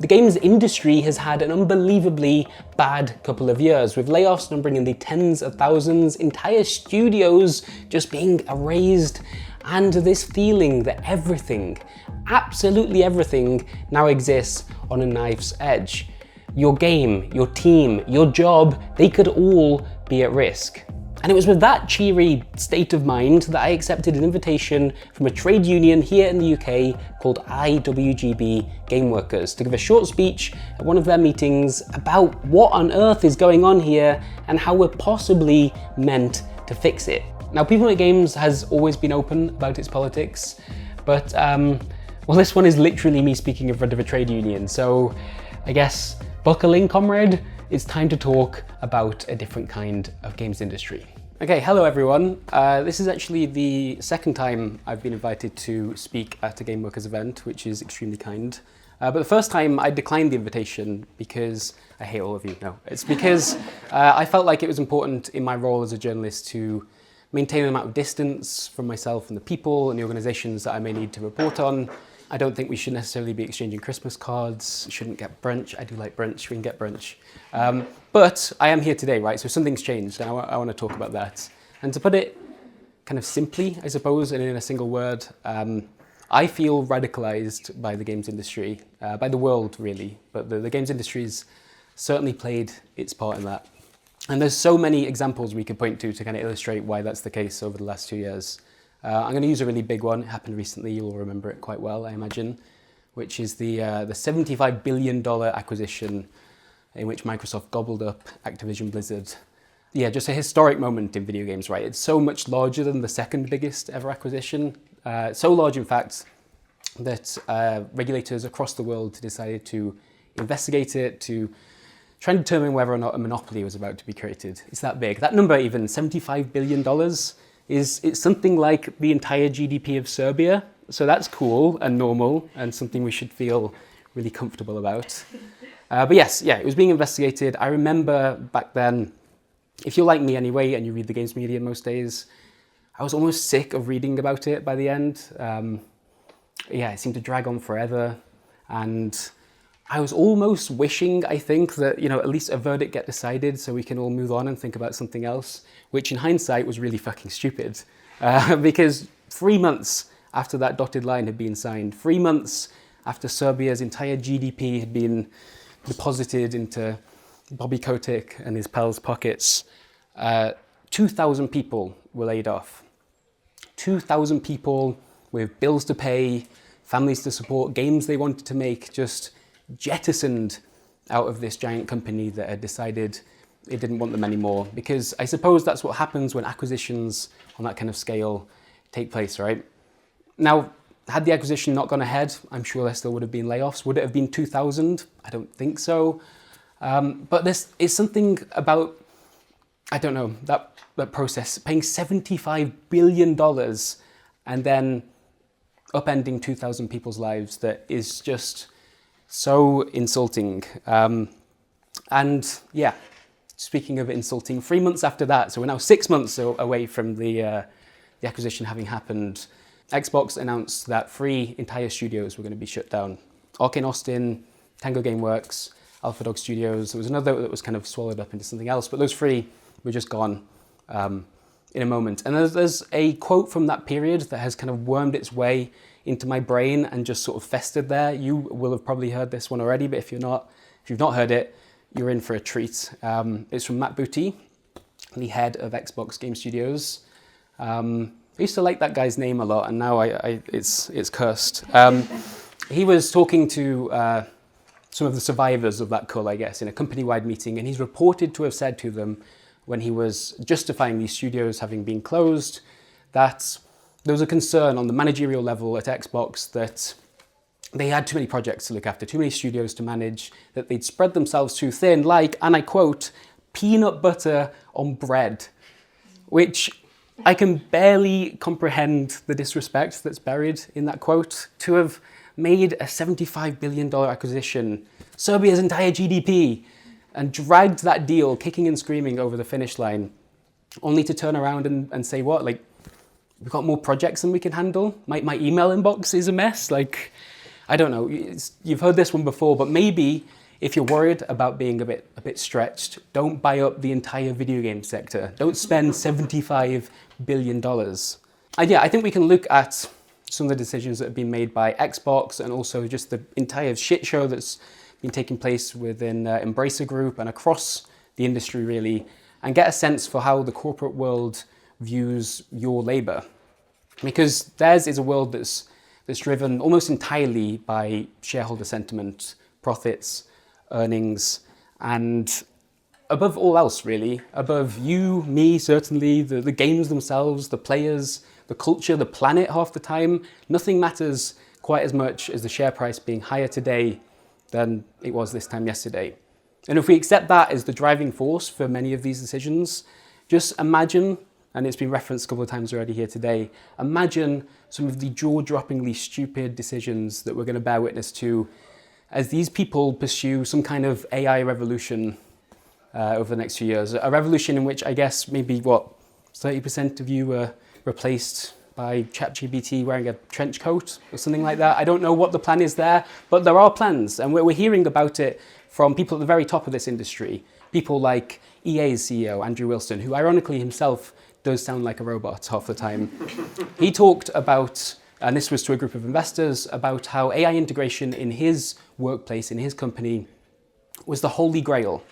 the games industry has had an unbelievably bad couple of years, with layoffs numbering in the tens of thousands, entire studios just being erased, and this feeling that everything, absolutely everything, now exists on a knife's edge. Your game, your team, your job, they could all be at risk. And it was with that cheery state of mind that I accepted an invitation from a trade union here in the UK called IWGB Game Workers to give a short speech at one of their meetings about what on earth is going on here and how we're possibly meant to fix it. Now, People Make Games has always been open about its politics, but well, this one is literally me speaking in front of a trade union, so I guess buckle in, comrade. It's time to talk about a different kind of games industry. Okay, hello everyone. This is actually the second time I've been invited to speak at a Game Workers event, which is extremely kind. But the first time I declined the invitation because I hate all of you. No, it's because I felt like it was important in my role as a journalist to maintain an amount of distance from myself and the people and the organizations that I may need to report on. I don't think we should necessarily be exchanging Christmas cards, shouldn't get brunch. I do like brunch, we can get brunch. But I am here today, right? So something's changed and I want to talk about that. And to put it kind of simply, I suppose, and in a single word, I feel radicalized by the games industry, by the world really, but the games industry's certainly played its part in that. And there's so many examples we could point to kind of illustrate why that's the case over the last 2 years. I'm going to use a really big one. It happened recently. You'll all remember it quite well, I imagine, which is the $75 billion acquisition in which Microsoft gobbled up Activision Blizzard. Yeah, just a historic moment in video games, right? It's so much larger than the second biggest ever acquisition. So large, in fact, that regulators across the world decided to investigate it, to try and determine whether or not a monopoly was about to be created. It's that big. That number, even $75 billion, it's something like the entire GDP of Serbia. So that's cool and normal and something we should feel really comfortable about. But yes, yeah, it was being investigated. I remember back then, if you're like me anyway and you read the games media most days, I was almost sick of reading about it by the end. Yeah, it seemed to drag on forever. And I was almost wishing, I think, that, you know, at least a verdict get decided so we can all move on and think about something else, which in hindsight was really fucking stupid. Because 3 months after that dotted line had been signed, 3 months after Serbia's entire GDP had been deposited into Bobby Kotick and his pals' pockets, 2,000 people were laid off. 2,000 people with bills to pay, families to support, games they wanted to make, just jettisoned out of this giant company that had decided it didn't want them anymore. Because I suppose that's what happens when acquisitions on that kind of scale take place, right? Now, had the acquisition not gone ahead, I'm sure there still would have been layoffs. Would it have been 2,000? I don't think so. But this is something about, I don't know, that process, paying $75 billion and then upending 2,000 people's lives, that is just so insulting. And yeah, speaking of insulting, 3 months after that, so we're now 6 months away from the acquisition having happened, Xbox announced that 3 entire studios were going to be shut down. Arcane Austin, Tango Gameworks, Alpha Dog Studios. There was another that was kind of swallowed up into something else, but those 3 were just gone in a moment. And there's a quote from that period that has kind of wormed its way into my brain and just sort of festered there. You will have probably heard this one already, but if you've not heard it, you're in for a treat. It's from Matt Booty, the head of Xbox Game Studios. I used to like that guy's name a lot, and now it's cursed. He was talking to some of the survivors of that cull, I guess, in a company-wide meeting, and he's reported to have said to them, when he was justifying these studios having been closed, that there was a concern on the managerial level at Xbox that they had too many projects to look after, too many studios to manage, that they'd spread themselves too thin, like, and I quote, peanut butter on bread, which I can barely comprehend the disrespect that's buried in that quote. To have made a $75 billion acquisition, Serbia's entire GDP, and dragged that deal kicking and screaming over the finish line, only to turn around and say what? Like, we've got more projects than we can handle? My email inbox is a mess? Like, I don't know, you've heard this one before, but maybe if you're worried about being a bit stretched, don't buy up the entire video game sector. Don't spend $75 billion. And yeah, I think we can look at some of the decisions that have been made by Xbox and also just the entire shit show that's been taking place within Embracer Group and across the industry really, and get a sense for how the corporate world views your labor. Because theirs is a world that's driven almost entirely by shareholder sentiment, profits, earnings, and above all else really, above you, me certainly, the games themselves, the players, the culture, the planet half the time, nothing matters quite as much as the share price being higher today than it was this time yesterday. And if we accept that as the driving force for many of these decisions, just imagine, and it's been referenced a couple of times already here today, imagine some of the jaw-droppingly stupid decisions that we're going to bear witness to as these people pursue some kind of AI revolution over the next few years. A revolution in which I guess maybe, 30% of you were replaced by ChatGPT wearing a trench coat or something like that. I don't know what the plan is there, but there are plans, and we're hearing about it from people at the very top of this industry. People like EA's CEO, Andrew Wilson, who ironically himself does sound like a robot half the time. He talked about, and this was to a group of investors, about how AI integration in his workplace, in his company, was the holy grail.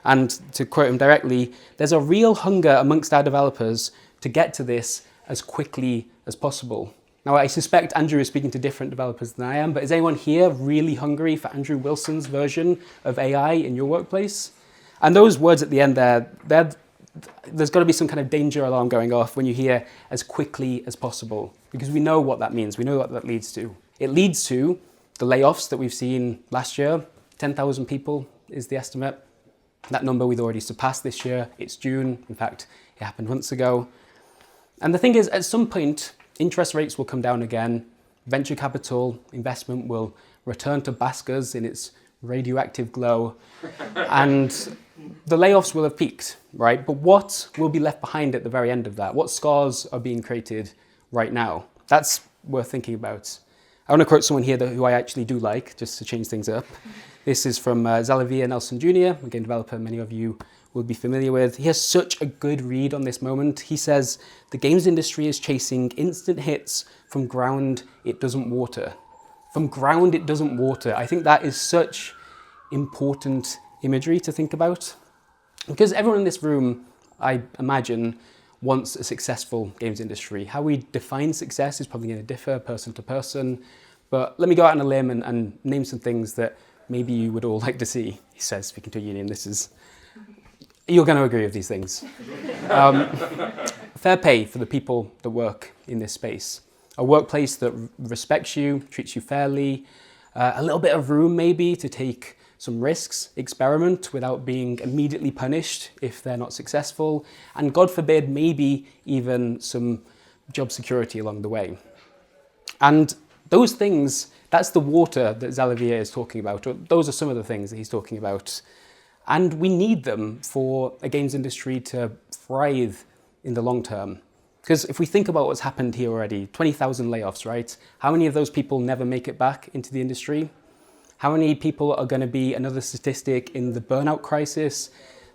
And to quote him directly, there's a real hunger amongst our developers to get to this as quickly as possible. Now, I suspect Andrew is speaking to different developers than I am, but is anyone here really hungry for Andrew Wilson's version of AI in your workplace? And those words at the end there, there's got to be some kind of danger alarm going off when you hear as quickly as possible, because we know what that means. We know what that leads to. It leads to the layoffs that we've seen last year. 10,000 people is the estimate. That number we've already surpassed this year. It's June. In fact, it happened months ago. And the thing is, at some point, interest rates will come down again. Venture capital investment will return to baskers in its radioactive glow. And the layoffs will have peaked, right? But what will be left behind at the very end of that? What scars are being created right now? That's worth thinking about. I want to quote someone here who I actually do like, just to change things up. This is from Xavier Nelson Jr., a game developer many of you will be familiar with. He has such a good read on this moment. He says, the games industry is chasing instant hits from ground it doesn't water. From ground it doesn't water. I think that is such important imagery to think about. Because everyone in this room, I imagine, wants a successful games industry. How we define success is probably going to differ person to person. But let me go out on a limb and name some things that maybe you would all like to see. He says, speaking to a union, you're going to agree with these things. Fair pay for the people that work in this space. A workplace that respects you, treats you fairly, a little bit of room maybe to take some risks, experiment without being immediately punished if they're not successful, and God forbid, maybe even some job security along the way. And those things, that's the water that Xavier is talking about, or those are some of the things that he's talking about. And we need them for a games industry to thrive in the long term. Because if we think about what's happened here already, 20,000 layoffs, right? How many of those people never make it back into the industry? How many people are going to be another statistic in the burnout crisis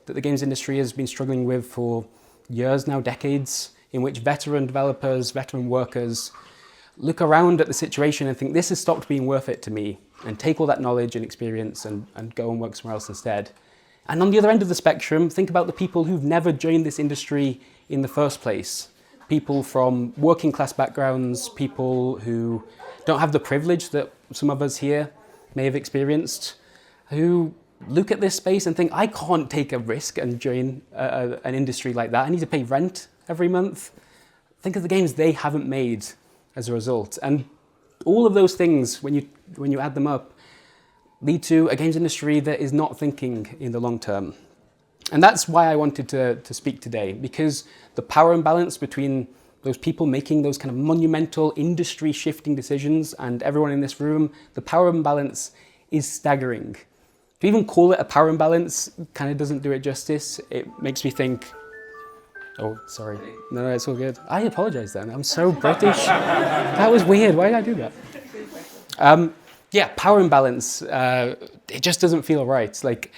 that the games industry has been struggling with for years now, decades, in which veteran developers, veteran workers look around at the situation and think, this has stopped being worth it to me, and take all that knowledge and experience and go and work somewhere else instead. And on the other end of the spectrum, think about the people who've never joined this industry in the first place. People from working class backgrounds, people who don't have the privilege that some of us here may have experienced, who look at this space and think, I can't take a risk and join an industry like that. I need to pay rent every month. Think of the games they haven't made as a result. And all of those things, when you add them up, lead to a games industry that is not thinking in the long term. And that's why I wanted to speak today, because the power imbalance between those people making those kind of monumental industry shifting decisions and everyone in this room, the power imbalance is staggering. To even call it a power imbalance kind of doesn't do it justice. It makes me think, oh, sorry. No, it's all good. I apologize then. I'm so British. That was weird. Why did I do that? Yeah, power imbalance, it just doesn't feel right. Like,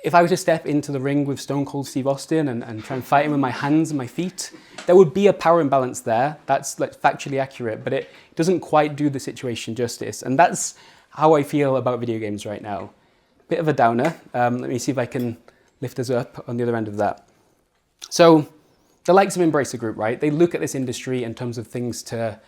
if I were to step into the ring with Stone Cold Steve Austin and try and fight him with my hands and my feet, there would be a power imbalance there. That's like factually accurate, but it doesn't quite do the situation justice. And that's how I feel about video games right now. Bit of a downer. Let me see if I can lift us up on the other end of that. So the likes of Embracer Group, right? They look at this industry in terms of things to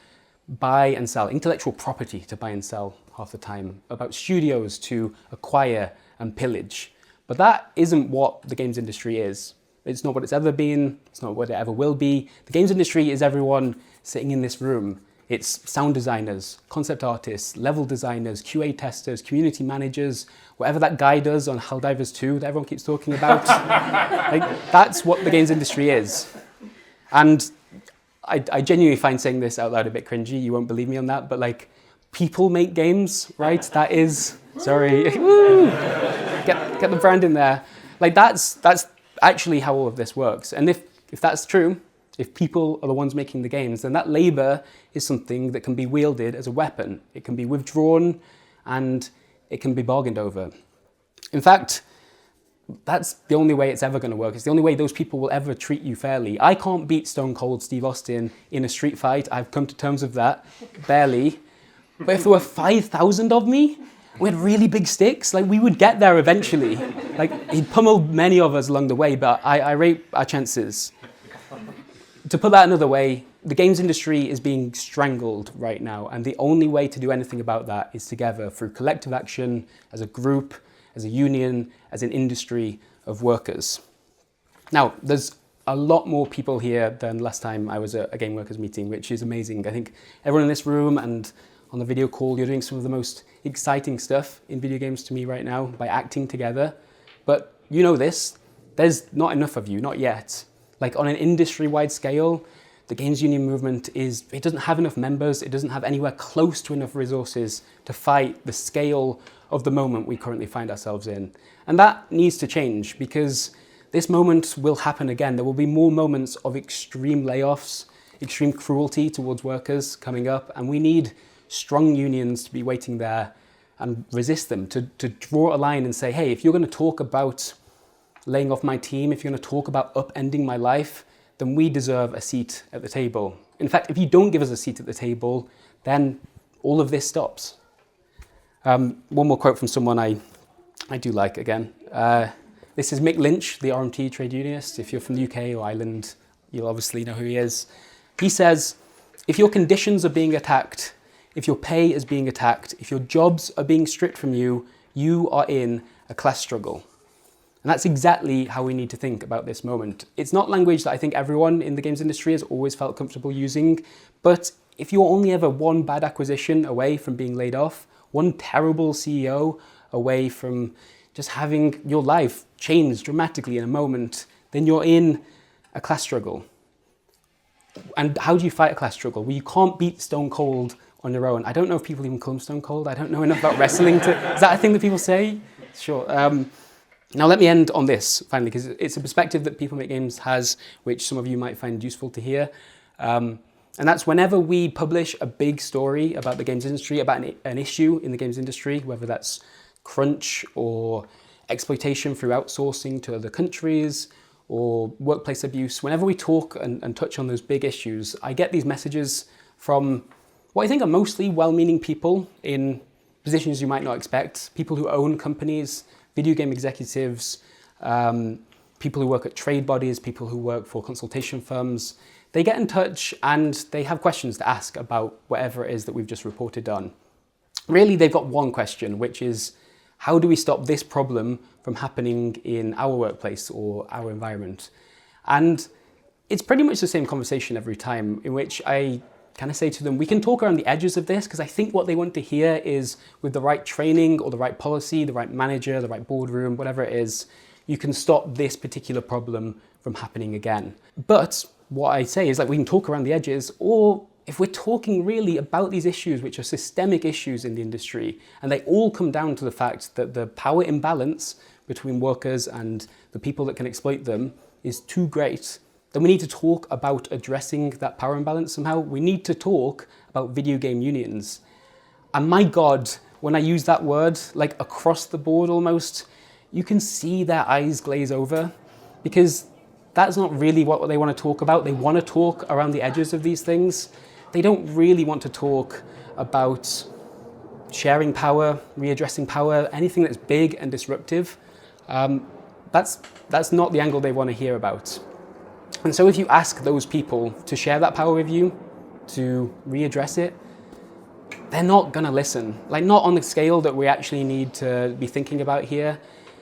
buy and sell, intellectual property to buy and sell half the time, about studios to acquire and pillage. But that isn't what the games industry is. It's not what it's ever been. It's not what it ever will be. The games industry is everyone sitting in this room. It's sound designers, concept artists, level designers, QA testers, community managers, whatever that guy does on Helldivers 2 that everyone keeps talking about. Like, that's what the games industry is. And I genuinely find saying this out loud a bit cringy. You won't believe me on that, but like, people make games, right? That is, sorry, get the brand in there. Like, that's actually how all of this works. And if that's true, if people are the ones making the games, then that labor is something that can be wielded as a weapon. It can be withdrawn and it can be bargained over. In fact, that's the only way it's ever going to work. It's the only way those people will ever treat you fairly. I can't beat Stone Cold Steve Austin in a street fight. I've come to terms with that, barely. But if there were 5,000 of me, we had really big sticks, like, we would get there eventually. Like, he'd pummeled many of us along the way, but I rate our chances. To put that another way, the games industry is being strangled right now, and the only way to do anything about that is together through collective action, as a group, as a union, as an industry of workers. Now, there's a lot more people here than last time I was at a game workers meeting, which is amazing. I think everyone in this room and on the video call, you're doing some of the most exciting stuff in video games to me right now by acting together. But you know this, there's not enough of you, not yet. Like, on an industry-wide scale, the games union movement it doesn't have enough members, it doesn't have anywhere close to enough resources to fight the scale of the moment we currently find ourselves in. And that needs to change, because this moment will happen again. There will be more moments of extreme layoffs, extreme cruelty towards workers coming up, and we need strong unions to be waiting there and resist them, to draw a line and say, hey, if you're going to talk about laying off my team, if you're going to talk about upending my life, then we deserve a seat at the table. In fact, if you don't give us a seat at the table, then all of this stops. One more quote from someone I do like again. This is Mick Lynch, the RMT trade unionist. If you're from the UK or Ireland, you'll obviously know who he is. He says, if your conditions are being attacked, if your pay is being attacked, if your jobs are being stripped from you, you are in a class struggle. And that's exactly how we need to think about this moment. It's not language that I think everyone in the games industry has always felt comfortable using, but if you're only ever one bad acquisition away from being laid off, one terrible CEO away from just having your life change dramatically in a moment, then you're in a class struggle. And how do you fight a class struggle? Well, you can't beat Stone Cold on your own. I don't know if people even call him Stone Cold. I don't know enough about wrestling is that a thing that people say? Sure. Now let me end on this, finally, because it's a perspective that People Make Games has, which some of you might find useful to hear. And that's whenever we publish a big story about the games industry, about an issue in the games industry, whether that's crunch or exploitation through outsourcing to other countries or workplace abuse, whenever we talk and touch on those big issues, I get these messages from what I think are mostly well-meaning people in positions you might not expect, people who own companies, video game executives, people who work at trade bodies, people who work for consultation firms. They get in touch and they have questions to ask about whatever it is that we've just reported on. Really, they've got one question, which is, how do we stop this problem from happening in our workplace or our environment? And it's pretty much the same conversation every time, in which I kind of say to them, we can talk around the edges of this, because I think what they want to hear is, with the right training or the right policy, the right manager, the right boardroom, whatever it is, you can stop this particular problem from happening again. But what I say is, like, we can talk around the edges, or if we're talking really about these issues, which are systemic issues in the industry, and they all come down to the fact that the power imbalance between workers and the people that can exploit them is too great, then we need to talk about addressing that power imbalance somehow. We need to talk about video game unions. And my God, when I use that word, like across the board almost, you can see their eyes glaze over, because that's not really what they want to talk about. They want to talk around the edges of these things. They don't really want to talk about sharing power, readdressing power, anything that's big and disruptive. That's not the angle they want to hear about. And so if you ask those people to share that power with you, to readdress it, they're not going to listen. Like, not on the scale that we actually need to be thinking about here.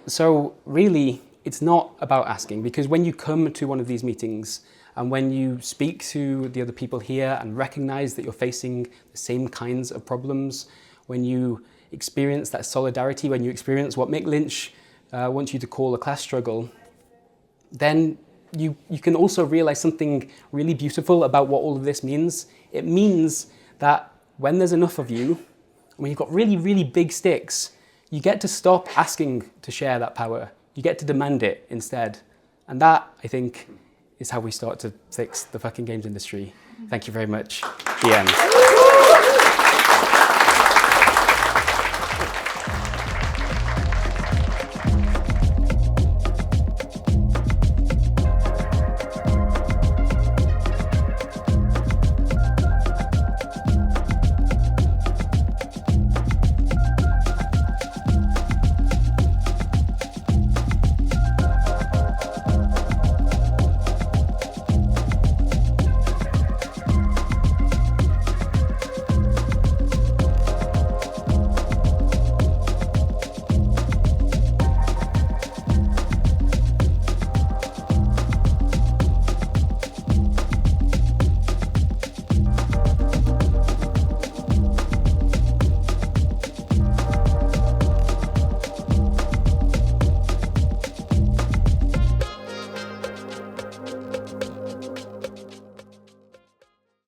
So really, it's not about asking, because when you come to one of these meetings and when you speak to the other people here and recognize that you're facing the same kinds of problems, when you experience that solidarity, when you experience what Mick Lynch wants you to call a class struggle, then you can also realize something really beautiful about what all of this means. It means that when there's enough of you, when you've got really, really big sticks, you get to stop asking to share that power. You get to demand it instead. And that, I think, is how we start to fix the fucking games industry. Thank you very much. The end.